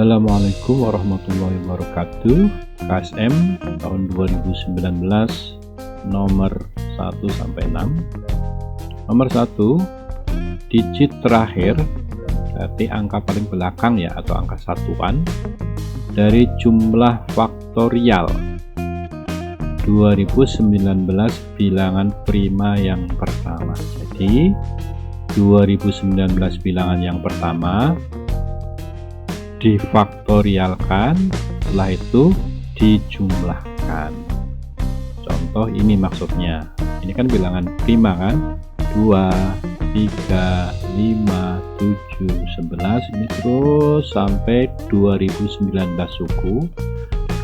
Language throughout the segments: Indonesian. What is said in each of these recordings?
Assalamualaikum warahmatullahi wabarakatuh. KSM tahun 2019 nomor 1 sampai 6. Nomor 1, digit terakhir berarti angka paling belakang ya, atau angka satuan dari jumlah faktorial 2019 bilangan prima yang pertama. Jadi 2019 bilangan yang pertama difaktorialkan, setelah itu dijumlahkan. Contoh ini maksudnya, ini kan bilangan prima kan, 2, 3, 5, 7, 11, ini terus sampai 2019 suku,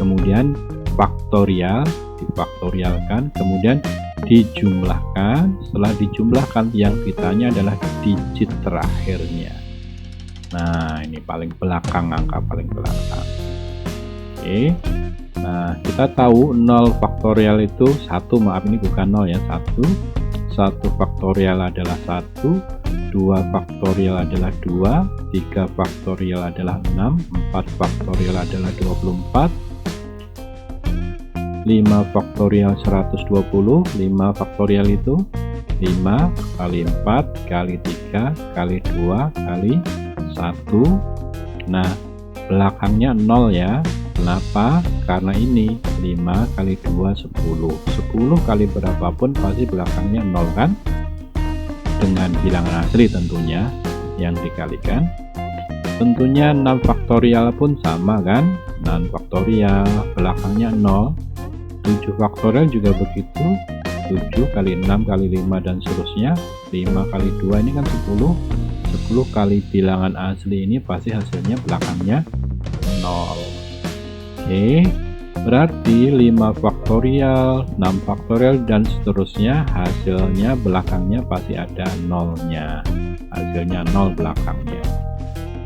kemudian faktorial, difaktorialkan, kemudian dijumlahkan. Setelah dijumlahkan, yang ditanya adalah digit terakhirnya. Nah, ini paling belakang, angka paling belakang. Oke. Nah, kita tahu 0 faktorial itu 1, maaf ini bukan 0 ya, 1. 1 faktorial adalah 1, 2 faktorial adalah 2, 3 faktorial adalah 6, 4 faktorial adalah 24, 5 faktorial 120, 5 faktorial itu 5 kali 4 kali 3 kali 2 kali 1. Nah, belakangnya 0 ya. Kenapa? Karena ini 5 kali 2 10. 10 kali berapapun pasti belakangnya 0 kan? Dengan bilangan asli tentunya yang dikalikan. Tentunya 6 faktorial pun sama kan? 6 faktorial belakangnya 0. 7 faktorial juga begitu. 7 kali 6 kali 5 dan seterusnya. 5 kali 2 ini kan 10. 10 kali bilangan asli ini pasti hasilnya belakangnya 0. Oke, berarti 5 faktorial, 6 faktorial dan seterusnya hasilnya belakangnya pasti ada 0-nya. Hasilnya 0 belakangnya.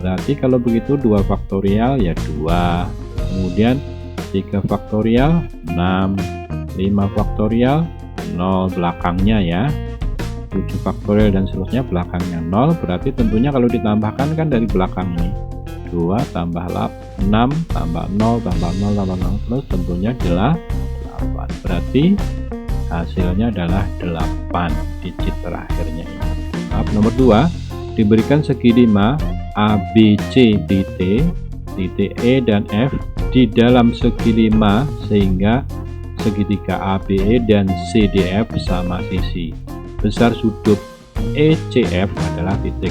Berarti kalau begitu 2 faktorial ya 2. Kemudian 3 faktorial 6, 5 faktorial 0 belakangnya ya. 7 faktorial dan seterusnya belakangnya 0, berarti tentunya kalau ditambahkan kan dari belakang nih 2 tambah 6 tambah 0 tambah 0 tambah 0 terus tentunya adalah 8, berarti hasilnya adalah 8 digit terakhirnya ini. Nomor 2, diberikan segi 5 A, B, C, titik E dan F di dalam segi 5 sehingga segitiga ABE dan CDF sama sisi. Besar sudut ECF adalah titik.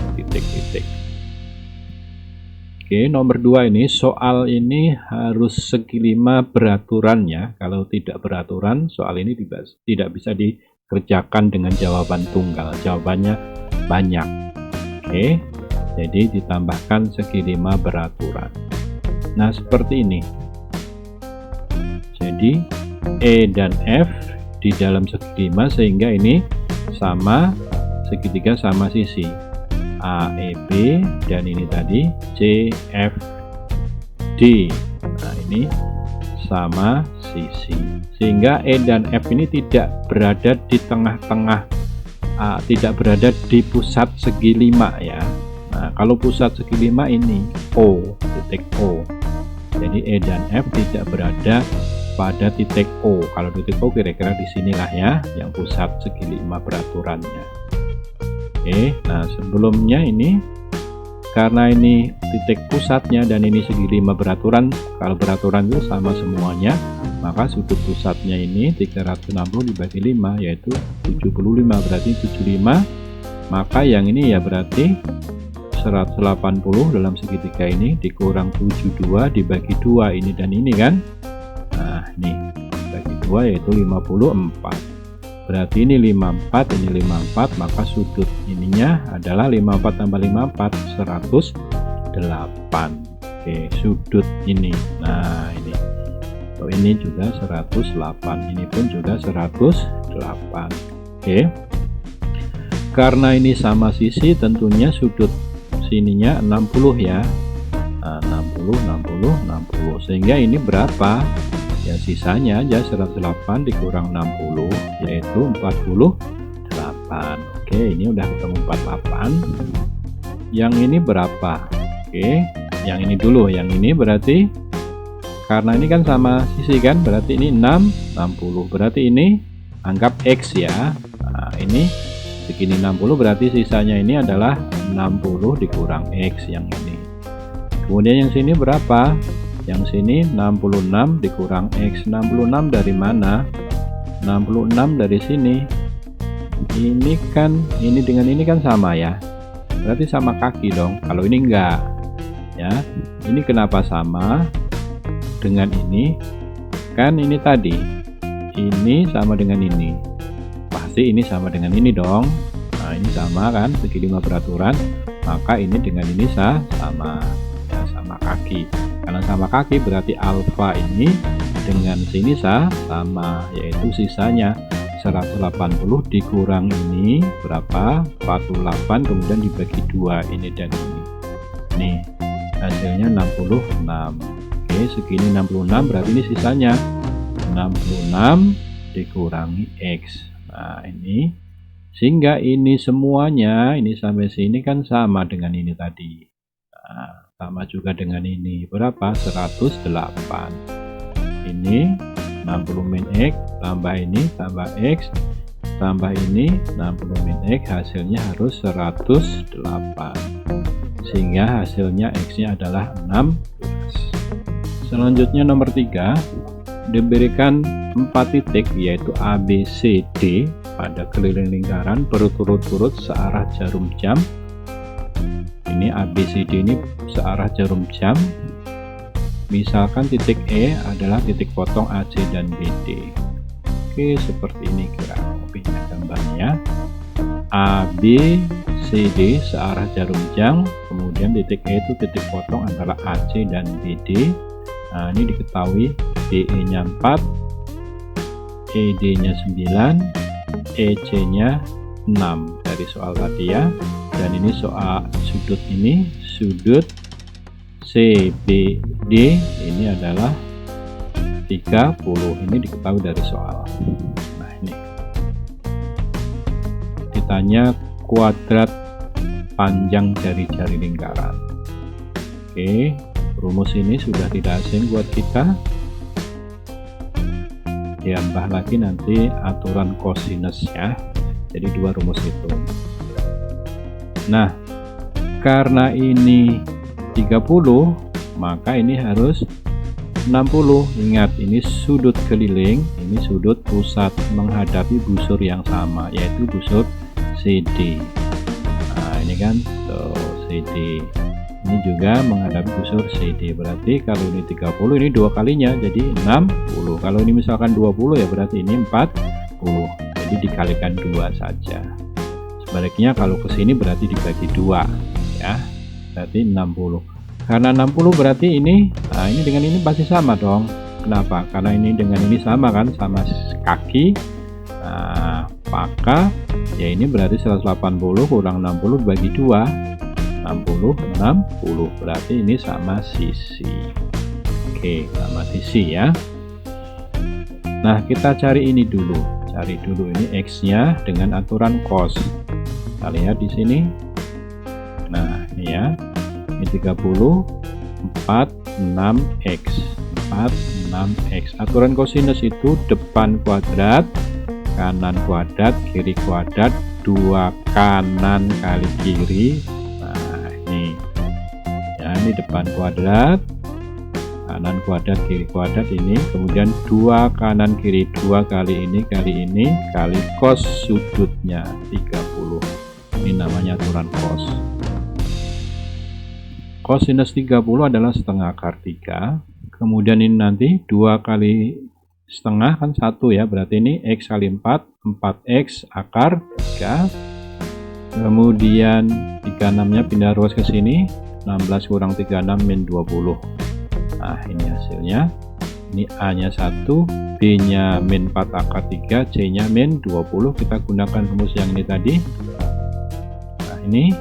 Oke, nomor 2 ini, soal ini harus segi 5 beraturan ya. Kalau tidak beraturan, soal ini tidak bisa dikerjakan dengan jawaban tunggal. Jawabannya banyak. Oke, jadi ditambahkan segi 5 beraturan. Nah, seperti ini. Jadi E dan F di dalam segi 5 sehingga ini sama segitiga sama sisi AEB dan ini tadi CFD. Nah, ini sama sisi sehingga E dan F ini tidak berada di tengah-tengah, tidak berada di pusat segi 5 ya. Nah, kalau pusat segi 5 ini O, titik O. Jadi E dan F tidak berada pada titik O. Kalau titik O kira-kira di sinilah ya, yang pusat segi 5 beraturannya. Oke, nah sebelumnya ini karena ini titik pusatnya dan ini segi 5 beraturan, kalau beraturan itu sama semuanya, maka sudut pusatnya ini 360 dibagi 5 yaitu 75, berarti 75. Maka yang ini ya berarti 180 dalam segitiga ini dikurang 72 dibagi 2 ini dan ini kan. Nah, ini bagi 2 yaitu 54. Berarti ini 54, ini 54, maka sudut ininya adalah 54 tambah 54 108. Oke, sudut ini. Nah, ini. So, ini juga 108. Ini pun juga 108. Oke. Karena ini sama sisi, tentunya sudut sininya 60 ya. Nah, 60 sehingga ini berapa? Ya sisanya aja 108 dikurang 60 yaitu 48. Oke, ini udah ketemu 48. Yang ini berapa? Oke, yang ini dulu. Yang ini berarti karena ini kan sama sisi kan, berarti ini 6, 60. Berarti ini anggap X ya. Nah, ini segini 60, berarti sisanya ini adalah 60 dikurang X yang ini. Kemudian yang sini berapa? Yang sini 66 dikurang X. 66 dari mana? 66 dari sini. Ini kan, ini dengan ini kan sama ya. Berarti sama kaki dong. Kalau ini enggak. Ya. Ini kenapa sama? Dengan ini kan ini tadi ini sama dengan ini, pasti ini sama dengan ini dong. Nah ini sama kan, segi 5 beraturan, maka ini dengan ini sama ya, sama kaki. Karena sama kaki berarti alfa ini dengan sini sama, yaitu sisanya 180 dikurang ini berapa? 48, kemudian dibagi 2 ini dan ini. Nih hasilnya 66. Oke, segini 66, berarti ini sisanya 66 dikurangi X. Nah ini, sehingga ini semuanya, ini sampai sini kan sama dengan ini tadi. Nah, sama juga dengan ini, berapa? 108. Ini 60 min X, tambah ini, tambah X, tambah ini, 60 min X, hasilnya harus 108. Sehingga hasilnya X-nya adalah 16. Selanjutnya nomor 3, diberikan 4 titik yaitu A, B, C, D pada keliling lingkaran berturut-turut searah jarum jam. Ini A, B, C, D ini searah jarum jam. Misalkan titik E adalah titik potong AC dan BD. Oke, seperti ini kurang lebihnya gambarnya. A, B, C, D searah jarum jam, kemudian titik E itu titik potong antara AC dan BD. Nah ini diketahui DE nya 4, ED nya 9, EC nya 6 dari soal tadi ya. Dan ini soal sudut, ini sudut CBD ini adalah 30, ini diketahui dari soal. Nah ini ditanya kuadrat panjang jari-jari lingkaran. Oke, rumus ini sudah tidak asing buat kita. Ditambah lagi nanti aturan cosinus ya. Jadi 2 rumus itu. Nah, karena ini 30, maka ini harus 60. Ingat, ini sudut keliling, ini sudut pusat menghadapi busur yang sama, yaitu busur CD. Nah, ini kan CD. Ini juga menghadap busur CD, berarti kalau ini 30, ini 2 kalinya jadi 60. Kalau ini misalkan 20 ya berarti ini 40, jadi dikalikan 2 saja. Sebaliknya kalau ke sini berarti dibagi 2 ya, berarti 60. Karena 60 berarti ini, nah ini dengan ini pasti sama dong. Kenapa? Karena ini dengan ini sama kan, sama kaki. Nah maka ya ini berarti 180 kurang 60 bagi 2, 60, 60, berarti ini sama sisi. Oke, sama sisi ya. Nah kita cari ini dulu, cari dulu ini X nya dengan aturan cos. Kita lihat di sini. Nah ini ya, ini 30, 4, 6x, 4, 6x. Aturan cosinus itu depan kuadrat, kanan kuadrat, kiri kuadrat, 2 kanan kali kiri. Ini depan kuadrat, kanan kuadrat, kiri kuadrat ini, kemudian 2 kanan kiri, 2 kali ini kali cos sudutnya 30. Ini namanya aturan cos. Cosinus 30 adalah setengah akar 3. Kemudian ini nanti 2 kali setengah kan 1 ya, berarti ini x kali 4, 4x akar 3. Kemudian 36 nya pindah ruas ke sini, 16 kurang 36 min 20. Nah ini hasilnya, ini A nya 1, B nya min 4 akar 3, C nya min 20. Kita gunakan rumus yang ini tadi. Nah ini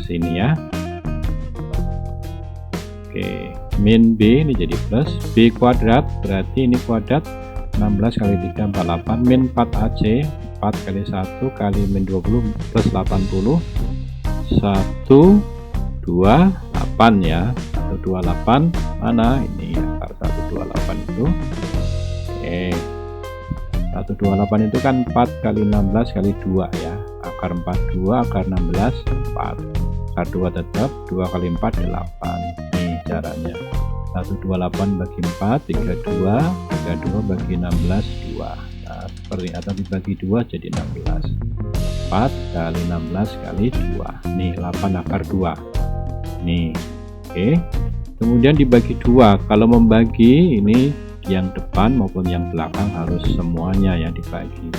sini ya. Oke, min B ini jadi plus, B kuadrat berarti ini kuadrat, 16 kali 3 48, min 4 AC, 4 kali 1 kali min 20 plus 80, 1 2 8 ya, 1 128 mana? Ini akar 128 itu. Oke. 128 itu kan 4 kali 16 kali 2 ya. Akar 42, akar 16, 4. Akar 2 tetap, 2 kali 4, 8. Nih caranya. 128 bagi 4, 32. 32 bagi 16, 2. Nah, seperti atau dibagi 2 jadi 16. 4 kali 16 kali 2. Nih, 8 akar 2. Nih. Oke. Kemudian dibagi 2. Kalau membagi ini yang depan maupun yang belakang harus semuanya yang dibagi.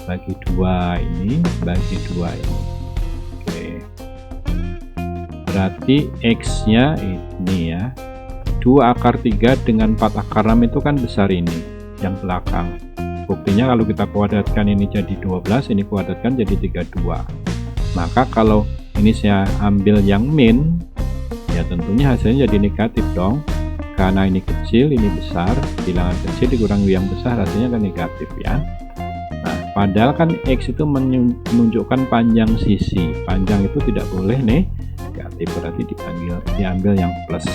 Bagi 2 ini, bagi 2 ini. Oke. Berarti X-nya ini ya. 2 akar 3 dengan 4 akar 6 itu kan besar ini, yang belakang. Buktinya kalau kita kuadratkan ini jadi 12, ini kuadratkan jadi 32. Maka kalau ini saya ambil yang min, ya tentunya hasilnya jadi negatif dong. Karena ini kecil, ini besar, bilangan kecil dikurangi yang besar, hasilnya kan negatif ya. Nah, padahal kan X itu menunjukkan panjang sisi. Panjang itu tidak boleh negatif, berarti diambil yang plus.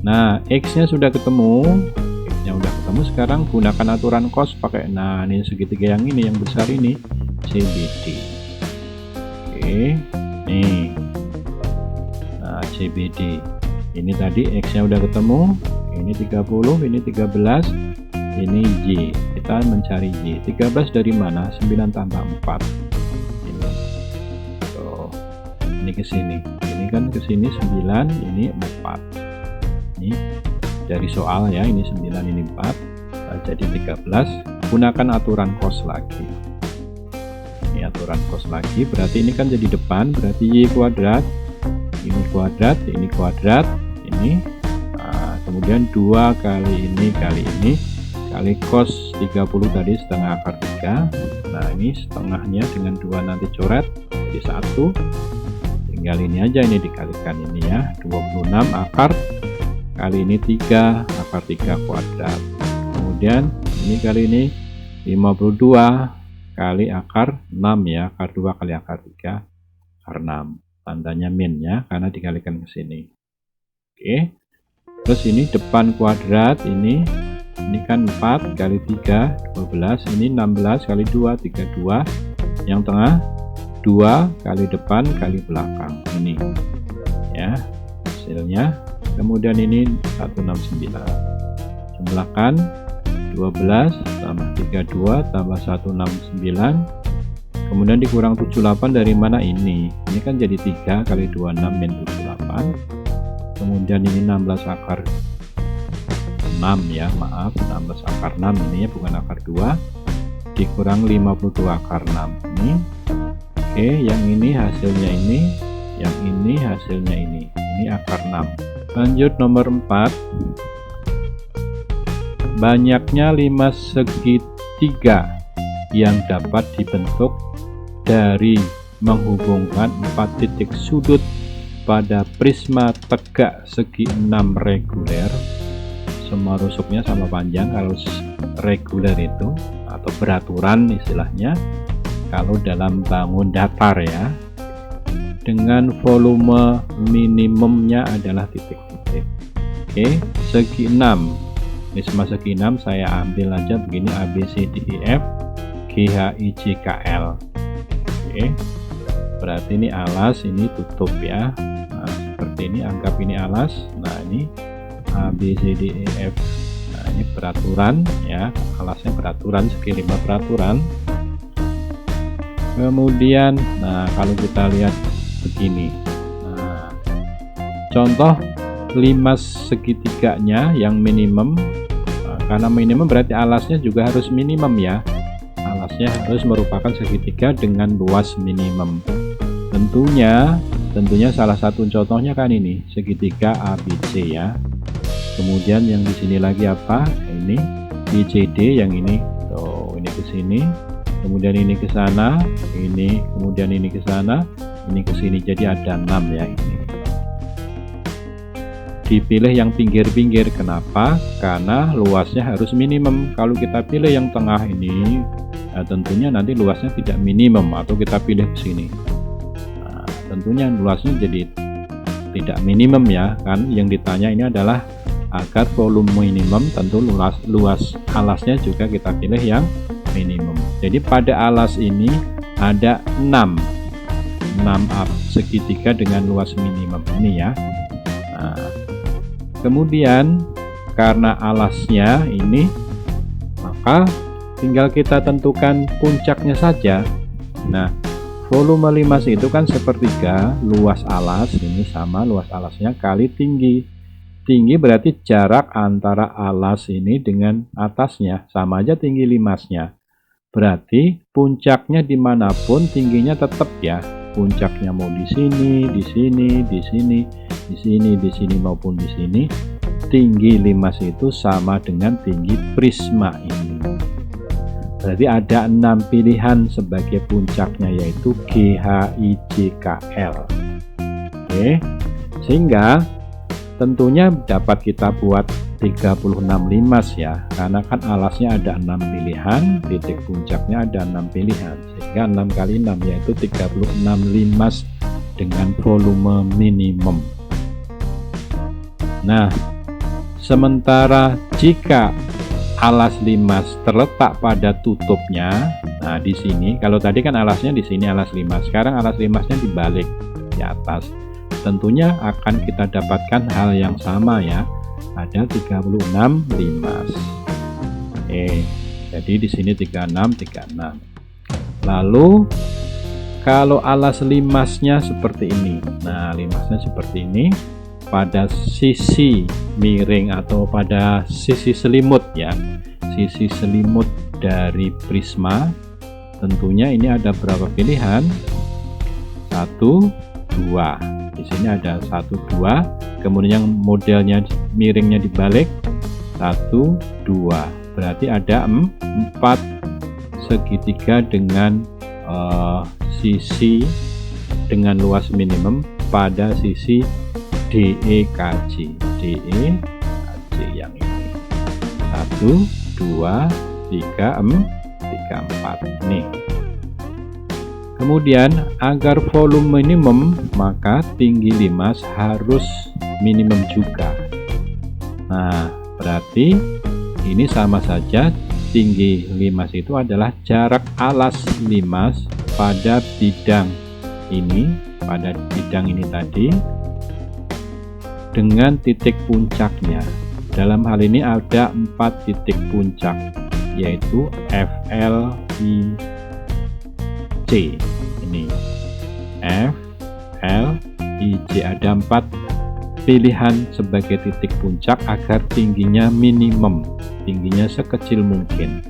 Nah, X-nya sudah ketemu. X-nya udah ketemu, sekarang gunakan aturan cos pakai, nah ini segitiga yang ini, yang besar ini, CBD. Oke, nih. Nah, CBD. Ini tadi X-nya udah ketemu, ini 30, ini 13, ini Y. Kita mencari Y. 13 dari mana? 9 tambah 4. Ini. Tuh. Ini ke sini. Ini kan ke sini 9, ini 4. Ini dari soal ya, ini 9, ini 4. Nah, jadi 13. Gunakan aturan cos lagi. Ini aturan cos lagi, berarti ini kan jadi depan, berarti Y kuadrat. Ini kuadrat, ini kuadrat, ini. Nah, kemudian 2 kali ini kali cos 30 tadi setengah akar 3. Nah, ini setengahnya dengan 2 nanti coret jadi 1. Tinggal ini aja, ini dikalikan ini ya. 26 akar kali ini 3 akar 3 kuadrat. Kemudian ini kali ini 52 kali akar 6 ya. Akar 2 kali akar 3 akar 6. Tandanya min ya, karena dikalikan ke sini. Oke. Terus ini depan kuadrat, ini kan 4 kali 3 12, ini 16 kali 2 32, yang tengah 2 kali depan kali belakang ini ya hasilnya. Kemudian ini 169, jumlahkan 12 tambah 32 tambah 169, kemudian dikurang 78 dari mana? Ini kan jadi 3 kali 26 min 78. Kemudian ini 16 akar 6 ya, maaf 16 akar 6 ini ya, bukan akar 2, dikurang 52 akar 6 ini. Oke, yang ini hasilnya ini, yang ini hasilnya ini akar 6. Lanjut nomor 4. Banyaknya 5 segitiga yang dapat dibentuk dari menghubungkan 4 titik sudut pada prisma tegak segi 6 reguler. Semua rusuknya sama panjang kalau reguler itu, atau beraturan istilahnya kalau dalam bangun datar ya, dengan volume minimumnya adalah titik-titik. Oke, segi 6, prisma segi 6 saya ambil aja begini, A B C D E F G H I J K L. Oke, berarti ini alas, ini tutup ya. Nah, seperti ini, anggap ini alas. Nah, ini A B C D E F. Nah, ini peraturan ya, alasnya peraturan, segi 5 peraturan. Kemudian nah kalau kita lihat begini, nah contoh 5 segitiganya yang minimum. Nah, karena minimum berarti alasnya juga harus minimum ya, alasnya harus merupakan segitiga dengan luas minimum. Tentunya salah satu contohnya kan ini segitiga ABC ya. Kemudian yang di sini lagi apa? Ini BCD, yang ini tuh, ini ke sini, kemudian ini ke sana, ini, kemudian ini ke sana, ini ke sini. Jadi ada 6 ya ini. Dipilih yang pinggir-pinggir. Kenapa? Karena luasnya harus minimum. Kalau kita pilih yang tengah ini, nah, tentunya nanti luasnya tidak minimum, atau kita pilih ke sini. Nah, tentunya luasnya jadi tidak minimum ya, kan yang ditanya ini adalah agar volume minimum, tentu luas alasnya juga kita pilih yang minimum. Jadi pada alas ini ada 6 segitiga dengan luas minimum ini ya. Nah, kemudian karena alasnya ini, maka tinggal kita tentukan puncaknya saja. Nah, volume limas itu kan sepertiga luas alas, ini sama luas alasnya kali tinggi. Tinggi berarti jarak antara alas ini dengan atasnya, sama aja tinggi limasnya. Berarti puncaknya dimanapun tingginya tetap ya. Puncaknya mau di sini, di sini, di sini, di sini, di sini maupun di sini. Tinggi limas itu sama dengan tinggi prisma ini. Berarti ada 6 pilihan sebagai puncaknya, yaitu G, H, I, J, K, L. Oke, sehingga tentunya dapat kita buat 36 limas ya, karena kan alasnya ada 6 pilihan, titik puncaknya ada 6 pilihan, sehingga 6 kali 6 yaitu 36 limas dengan volume minimum. Nah, sementara jika alas limas terletak pada tutupnya, nah di sini, kalau tadi kan alasnya di sini alas limas, sekarang alas limasnya dibalik di atas. Tentunya akan kita dapatkan hal yang sama ya, ada 36 limas. Oke, jadi di sini 36. Lalu kalau alas limasnya seperti ini, nah limasnya seperti ini, pada sisi miring atau pada sisi selimut ya, sisi selimut dari prisma, tentunya ini ada berapa pilihan? 1, 2. Di sini ada 1, 2, kemudian yang modelnya miringnya dibalik 1, 2, berarti ada 4 segitiga dengan sisi dengan luas minimum pada sisi DEKJ yang ini 1, 2, 3, 4 nih. Kemudian agar volume minimum, maka tinggi limas harus minimum juga. Nah, berarti ini sama saja, tinggi limas itu adalah jarak alas limas pada bidang ini, tadi dengan titik puncaknya. Dalam hal ini ada 4 titik puncak, yaitu F, L, I, C. Ini F, L, I, J, ada 4 pilihan sebagai titik puncak agar tingginya minimum, tingginya sekecil mungkin.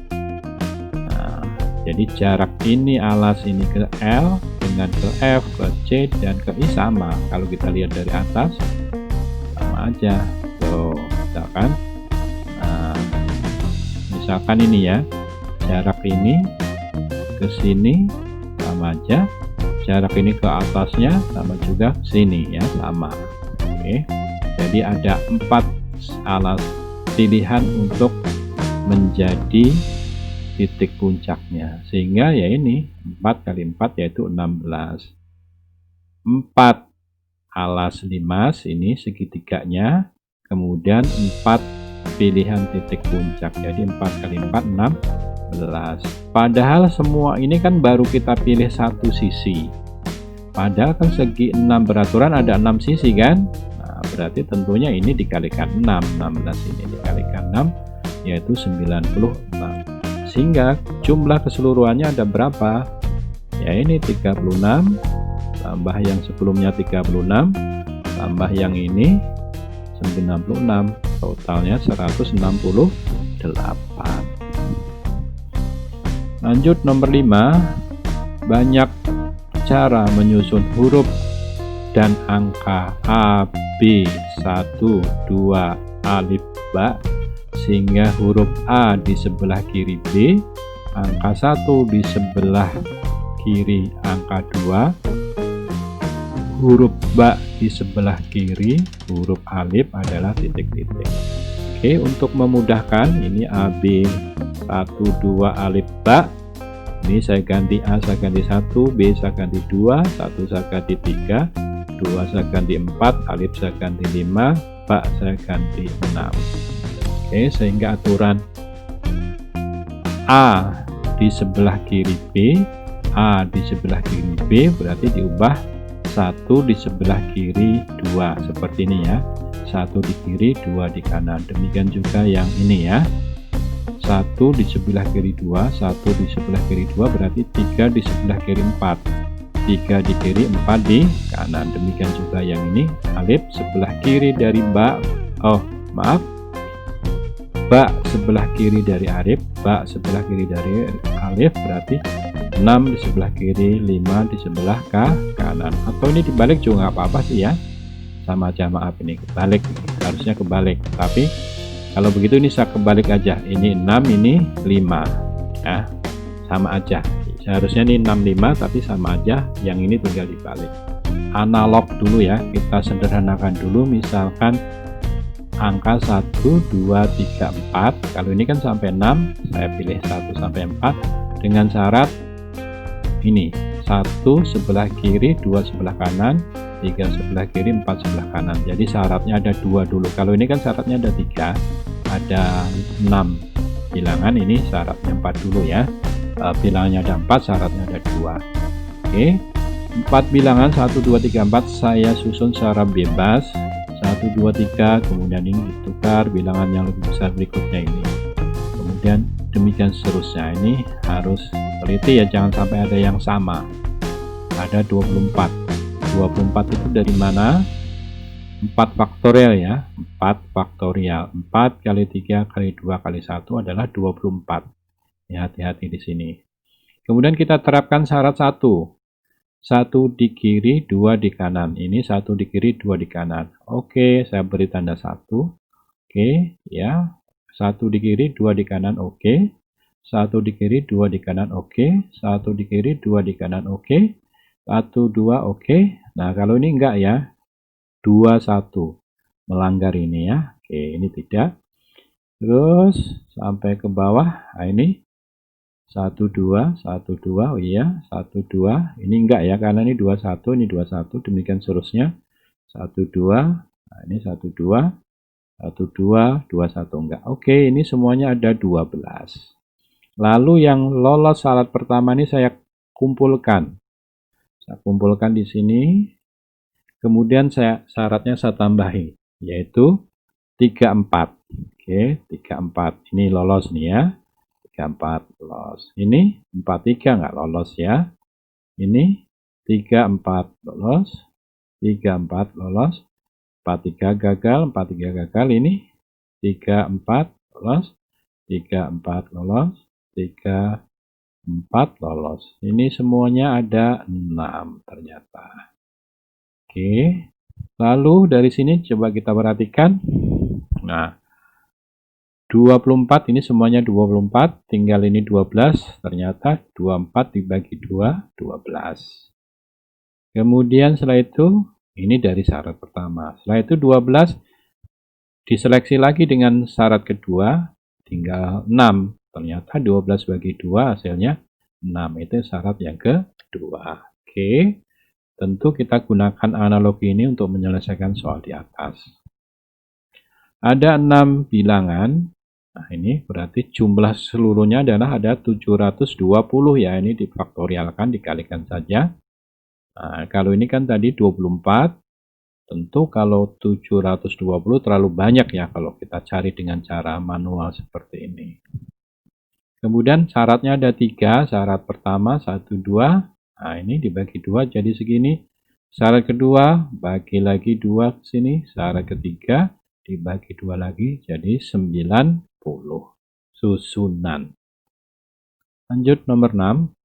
Nah, jadi jarak ini alas ini ke L dengan ke F, ke C, dan ke I sama. Kalau kita lihat dari atas sama aja. Tuh, misalkan misalkan ini ya, jarak ini ke sini sama aja, jarak ini ke atasnya sama juga, sini ya sama. Oke, jadi ada 4 alas pilihan untuk menjadi titik puncaknya, sehingga ya ini 4 kali 4 yaitu 16. 4 alas limas ini segitiganya, kemudian 4 pilihan titik puncak, jadi 4 kali 4 16. Padahal semua ini kan baru kita pilih satu sisi, padahal kan segi 6 beraturan ada 6 sisi kan. Nah, berarti tentunya ini dikalikan 6, 16 ini dikalikan 6 yaitu 96, sehingga jumlah keseluruhannya ada berapa ya, ini 36 tambah yang sebelumnya 36 tambah yang ini 96, totalnya 168. Lanjut nomor 5, banyak cara menyusun huruf dan angka A, B, 1, 2, alif, ba, sehingga huruf A di sebelah kiri B, angka 1 di sebelah kiri angka 2, huruf ba di sebelah kiri huruf alif adalah titik-titik. Oke, untuk memudahkan ini AB 1, 2 alif ba, ini saya ganti A saya ganti 1, B saya ganti 2, 1 saya ganti 3, 2 2 saya ganti 4, alif saya ganti 5, ba saya ganti 6. Oke, sehingga aturan A di sebelah kiri B, A di sebelah kiri B berarti diubah 1 di sebelah kiri 2 seperti ini ya. 1 di kiri, 2 di kanan. Demikian juga yang ini ya. 1 di sebelah kiri 2, 1 di sebelah kiri 2 berarti 3 di sebelah kiri 4. 3 di kiri, 4 di kanan. Demikian juga yang ini, alif sebelah kiri dari ba. Oh, maaf. Ba sebelah kiri dari alif, ba sebelah kiri dari alif berarti 6 di sebelah kiri, 5 di sebelah kanan. Atau ini dibalik juga nggak apa-apa sih ya. Sama aja, maaf ini kebalik, harusnya kebalik. Tapi kalau begitu ini saya kebalik aja. Ini 6, ini 5. Ya, sama aja. Seharusnya ini 65 tapi sama aja. Yang ini tinggal dibalik. Analog dulu ya. Kita sederhanakan dulu. Misalkan angka 1, 2, 3, 4. Kalau ini kan sampai 6, saya pilih 1 sampai 4 dengan syarat ini 1 sebelah kiri, 2 sebelah kanan, 3 sebelah kiri, 4 sebelah kanan. Jadi syaratnya ada 2 dulu. Kalau ini kan syaratnya ada 3, ada 6 bilangan, ini syaratnya 4 dulu ya. Bilangannya ada 4, syaratnya ada 2. Oke, 4 bilangan 1, 2, 3, 4 saya susun secara bebas. 1, 2, 3, kemudian ini ditukar bilangan yang lebih besar berikutnya ini. Kemudian demikian seterusnya. Ini harus teliti ya, jangan sampai ada yang sama. Ada 24. 24 itu dari mana? 4 faktorial ya. 4 faktorial. 4 kali 3 kali 2 kali 1 adalah 24. Ya, hati-hati di sini. Kemudian kita terapkan syarat 1. 1 di kiri, 2 di kanan. Ini 1 di kiri, 2 di kanan. Oke, saya beri tanda 1. Oke, ya. 1 di kiri, 2 di kanan. Oke. 1 di kiri, 2 di kanan. Oke. 1 di kiri, 2 di kanan. Oke. 1, 2, oke. Nah, kalau ini enggak ya. 2, 1. Melanggar ini ya. Oke, ini tidak. Terus sampai ke bawah. Nah, ini 1, 2, 1, 2. Oh iya, 1, 2. Ini enggak ya, karena ini 2, 1. Ini 2, 1. Demikian seterusnya. 1, 2. Nah, ini 1, 2. 1, 2, 2, 1. Enggak. Oke, ini semuanya ada 12. Lalu yang lolos syarat pertama ini saya kumpulkan. Saya kumpulkan di sini. Kemudian syaratnya saya tambahi, yaitu 34. Oke, 34. Ini lolos nih ya. 34 lolos. Ini 43 nggak lolos ya. Ini 34 lolos. 34 lolos. 43 gagal. 43 gagal. Ini 34 lolos. 34 lolos. 34 lolos. Ini semuanya ada 6 ternyata. Oke. Lalu dari sini coba kita perhatikan. Nah, 24 ini semuanya 24, tinggal ini 12, ternyata 24 dibagi 2, 12. Kemudian setelah itu, ini dari syarat pertama. Setelah itu 12 diseleksi lagi dengan syarat kedua, tinggal 6. Ternyata 12 bagi 2 hasilnya 6, itu syarat yang kedua. Oke, tentu kita gunakan analogi ini untuk menyelesaikan soal di atas. Ada 6 bilangan. Nah, ini berarti jumlah seluruhnya adalah ada 720 ya. Ini difaktorialkan, dikalikan saja. Nah, kalau ini kan tadi 24. Tentu kalau 720 terlalu banyak ya kalau kita cari dengan cara manual seperti ini. Kemudian syaratnya ada 3. Syarat pertama 1, 2. Nah, ini dibagi 2 jadi segini. Syarat kedua bagi lagi 2 ke sini. Syarat ketiga dibagi 2 lagi jadi 90. Susunan. Lanjut nomor 6.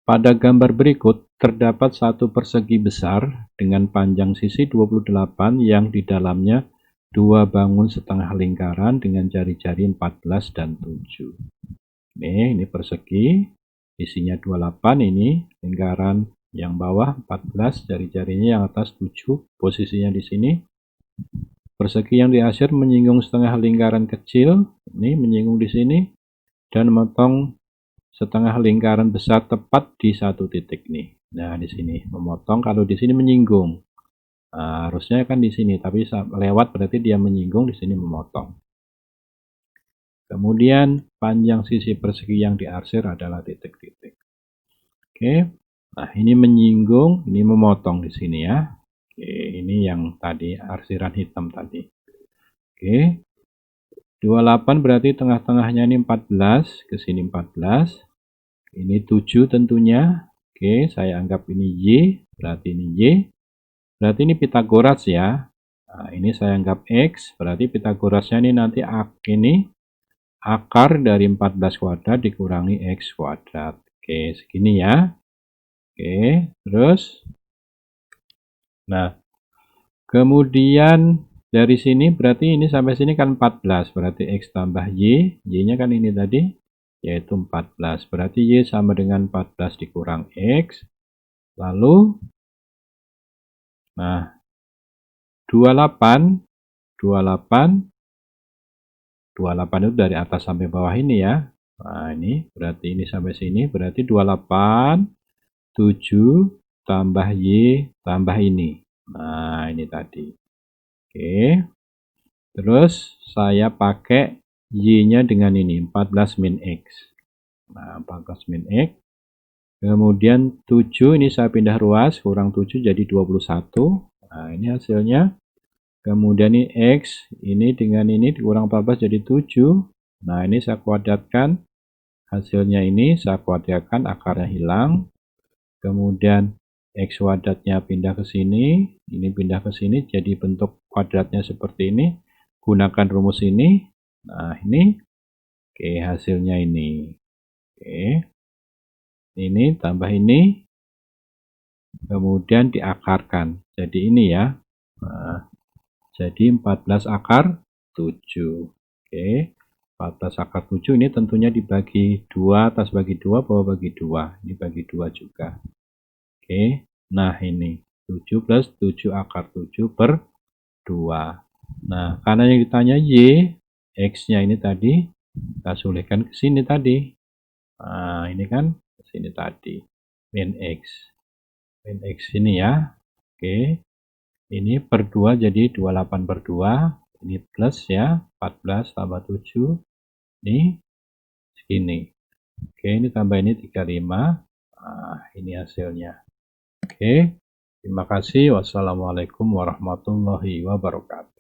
Pada gambar berikut terdapat satu persegi besar dengan panjang sisi 28 yang di dalamnya 2 bangun setengah lingkaran dengan jari-jari 14 dan 7. Ini persegi, isinya 28, ini lingkaran yang bawah 14, jari-jarinya yang atas 7, posisinya di sini. Persegi yang di akhir menyinggung setengah lingkaran kecil, ini menyinggung di sini, dan memotong setengah lingkaran besar tepat di satu titik nih. Nah, di sini memotong, kalau di sini menyinggung. Nah, harusnya kan di sini, tapi lewat berarti dia menyinggung, di sini memotong. Kemudian panjang sisi persegi yang diarsir adalah titik-titik. Oke. Nah, ini menyinggung, ini memotong di sini ya. Oke, ini yang tadi arsiran hitam tadi. Oke. 28 berarti tengah-tengahnya ini 14, ke sini 14. Ini 7 tentunya. Oke, saya anggap ini Y, berarti ini Y. Berarti ini Pitagoras ya. Nah, ini saya anggap X, berarti Pitagorasnya ini nanti ini akar dari 14 kuadrat dikurangi X kuadrat. Oke, segini ya. Oke, terus. Nah, kemudian dari sini berarti ini sampai sini kan 14, berarti X tambah Y, Y-nya kan ini tadi, yaitu 14. Berarti Y sama dengan 14 dikurang X. Lalu, nah, 28 itu dari atas sampai bawah ini ya. Nah, ini berarti ini sampai sini, berarti 28, 7, tambah Y, tambah ini. Nah, ini tadi. Oke. Terus saya pakai Y-nya dengan ini, 14 min X. Nah, 14 min X. Kemudian 7 ini saya pindah ruas, kurang 7 jadi 21. Nah, ini hasilnya. Kemudian ini X, ini dengan ini dikurang 14 jadi 7. Nah, ini saya kuadratkan. Hasilnya ini saya kuadratkan, akarnya hilang. Kemudian X kuadratnya pindah ke sini, ini pindah ke sini, jadi bentuk kuadratnya seperti ini. Gunakan rumus ini. Nah, ini. Oke, hasilnya ini. Oke. Ini tambah ini. Kemudian diakarkan. Jadi ini ya. Nah, jadi 14 akar 7. Oke. 14 akar 7 ini tentunya dibagi 2, atas bagi 2, bawah bagi 2. Ini bagi 2 juga. Oke. Nah, ini 7 plus 7 akar 7 per 2. Nah, karena yang ditanya Y, X-nya ini tadi, kita sulihkan ke sini tadi. Nah, ini kan ke sini tadi. Min X. Min X ini ya. Oke. Ini per 2 jadi 28 per 2. Ini plus ya, 14 tambah 7. Ini segini. Oke, ini tambah ini 35. Nah, ini hasilnya. Oke. Terima kasih. Wassalamualaikum warahmatullahi wabarakatuh.